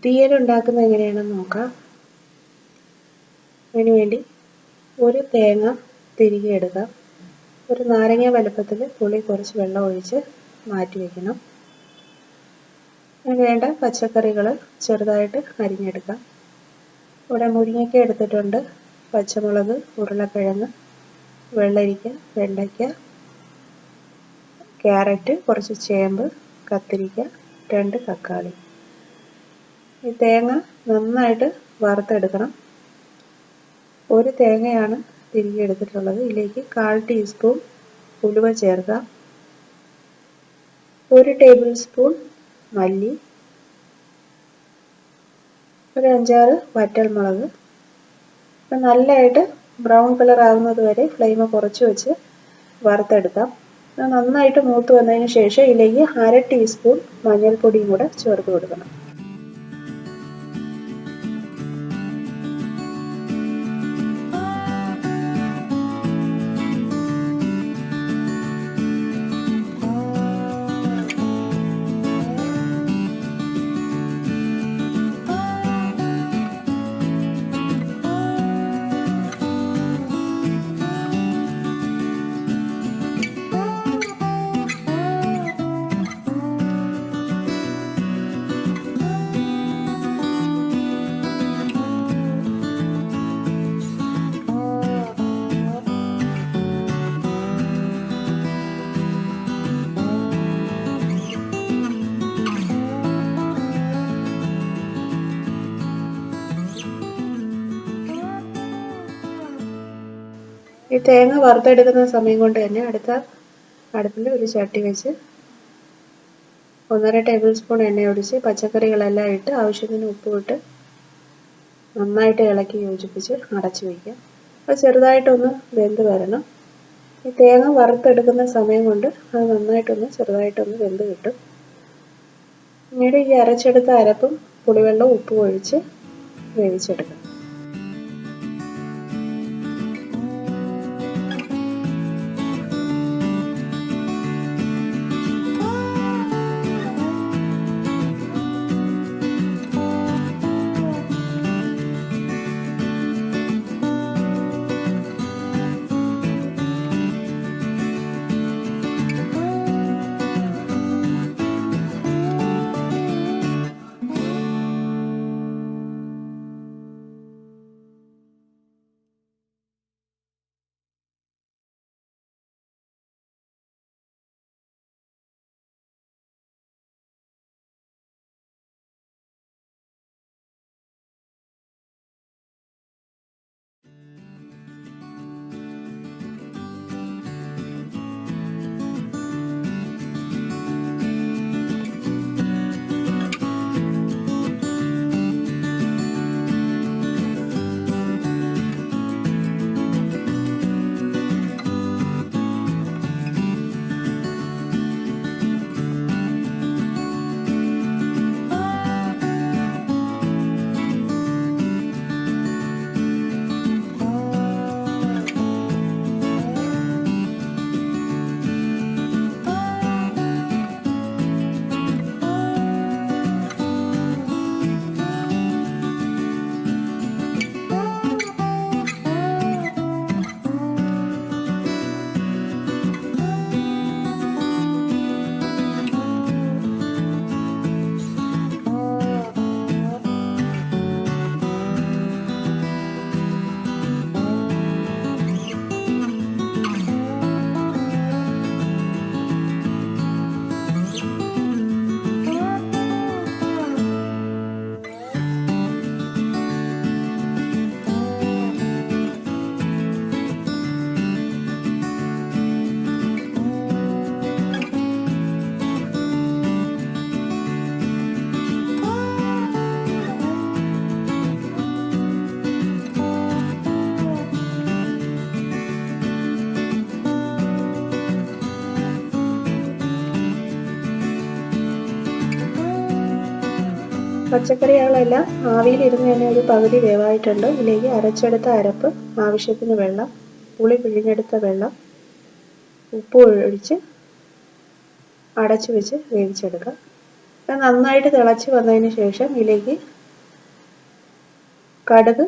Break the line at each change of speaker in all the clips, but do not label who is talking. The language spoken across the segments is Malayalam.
തീയൽ ഉണ്ടാക്കുന്നത് എങ്ങനെയാണെന്ന് നോക്കാം. അതിനുവേണ്ടി ഒരു തേങ്ങ തിരികെ എടുക്കാം. ഒരു നാരങ്ങ വലുപ്പത്തിൽ പുളി കുറച്ച് വെള്ളം ഒഴിച്ച് മാറ്റി വയ്ക്കണം. അതിന് വേണ്ട പച്ചക്കറികൾ ചെറുതായിട്ട് അരിഞ്ഞെടുക്കാം. ഇവിടെ മുരിങ്ങയ്ക്ക എടുത്തിട്ടുണ്ട്, പച്ചമുളക്, ഉരുളക്കിഴങ്ങ്, വെള്ളരിക്ക, വെണ്ടയ്ക്ക, ക്യാരറ്റ്, കുറച്ച് ചേമ്പ്, കത്തിരിക്ക, 2 തക്കാളി. ഈ തേങ്ങ നന്നായിട്ട് വറുത്തെടുക്കണം. ഒരു തേങ്ങയാണ് തിരികെ എടുത്തിട്ടുള്ളത്. ഇതിലേക്ക് 1/4 ടീസ്പൂൺ ഉലുവ ചേർക്കാം. 1 ടേബിൾ സ്പൂൺ മല്ലി, ഒരു 5-6 വറ്റൽമുളക്. ഇപ്പം നല്ലതായിട്ട് ബ്രൗൺ കളർ ആകുന്നത് വരെ ഫ്ലെയിം കുറച്ച് വെച്ച് വറുത്തെടുക്കാം. നന്നായിട്ട് മൂത്ത് വന്നതിന് ശേഷം ഇതിലേക്ക് 1/2 ടീസ്പൂൺ മഞ്ഞൾപ്പൊടിയും കൂടെ ചേർത്ത് കൊടുക്കണം. ഈ തേങ്ങ വറുത്തെടുക്കുന്ന സമയം കൊണ്ട് തന്നെ അടുപ്പിൽ ഒരു ചട്ടി വെച്ച് 1.5 ടേബിൾ സ്പൂൺ എണ്ണ ഒഴിച്ച് പച്ചക്കറികളെല്ലാം ഇട്ട് ആവശ്യത്തിന് ഉപ്പും ഇട്ട് നന്നായിട്ട് ഇളക്കി യോജിപ്പിച്ച് അടച്ചു വയ്ക്കാം. അപ്പോൾ ചെറുതായിട്ടൊന്ന് വെന്ത് വരണം. ഈ തേങ്ങ വറുത്തെടുക്കുന്ന സമയം കൊണ്ട് അത് നന്നായിട്ടൊന്ന് ചെറുതായിട്ടൊന്ന് വെന്ത് കിട്ടും. പിന്നീട് ഈ അരച്ചെടുത്ത അരപ്പും പുളിവെള്ളവും ഉപ്പും ഒഴിച്ച് വേവിച്ചെടുക്കാം. പച്ചക്കറികളെല്ലാം ആവിയിലിരുന്ന് തന്നെ ഒരു പകുതി വേവായിട്ടുണ്ട്. ഇതിലേക്ക് അരച്ചെടുത്ത അരപ്പ്, ആവശ്യത്തിന് വെള്ളം, പുളി പിഴിഞ്ഞെടുത്ത വെള്ളം, ഉപ്പ് ഒഴിച്ച് അടച്ചു വെച്ച് വേവിച്ചെടുക്കാം. അത് നന്നായിട്ട് തിളച്ച് വന്നതിന് ശേഷം ഇതിലേക്ക് കടുക്,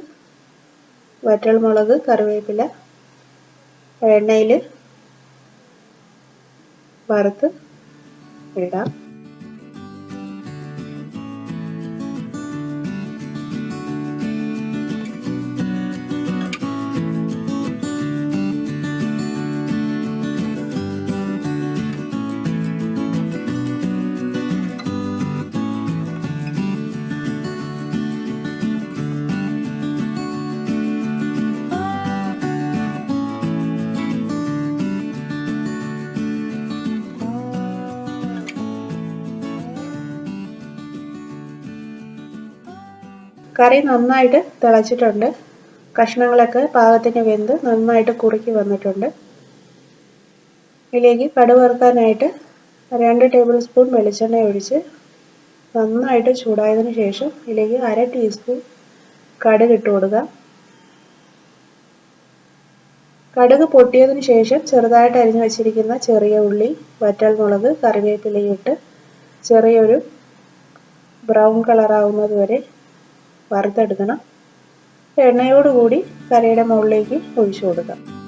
വറ്റൽമുളക്, കറിവേപ്പില എണ്ണയിൽ വറുത്ത് ഇടാം. കറി നന്നായിട്ട് തിളച്ചിട്ടുണ്ട്. കഷ്ണങ്ങളൊക്കെ പാകത്തിന് വെന്ത് നന്നായിട്ട് കുറുക്കി വന്നിട്ടുണ്ട്. ഇതിലേക്ക് കടുക് വറുക്കാനായിട്ട് 2 ടേബിൾ സ്പൂൺ വെളിച്ചെണ്ണ ഒഴിച്ച് നന്നായിട്ട് ചൂടായതിനു ശേഷം ഇതിലേക്ക് 1/2 ടീസ്പൂൺ കടുക് ഇട്ട് കൊടുക്കുക. കടുക് പൊട്ടിയതിനു ശേഷം ചെറുതായിട്ട് അരിഞ്ഞു വെച്ചിരിക്കുന്ന ചെറിയ ഉള്ളി, വറ്റൽമുളക്, കറിവേപ്പിലയും ഇട്ട് ചെറിയൊരു ബ്രൗൺ കളർ ആവുന്നത് വരെ വറുത്തെടുക്കണം. എണ്ണയോടുകൂടി കറിയുടെ മുകളിലേക്ക് ഒഴിച്ചു കൊടുക്കാം.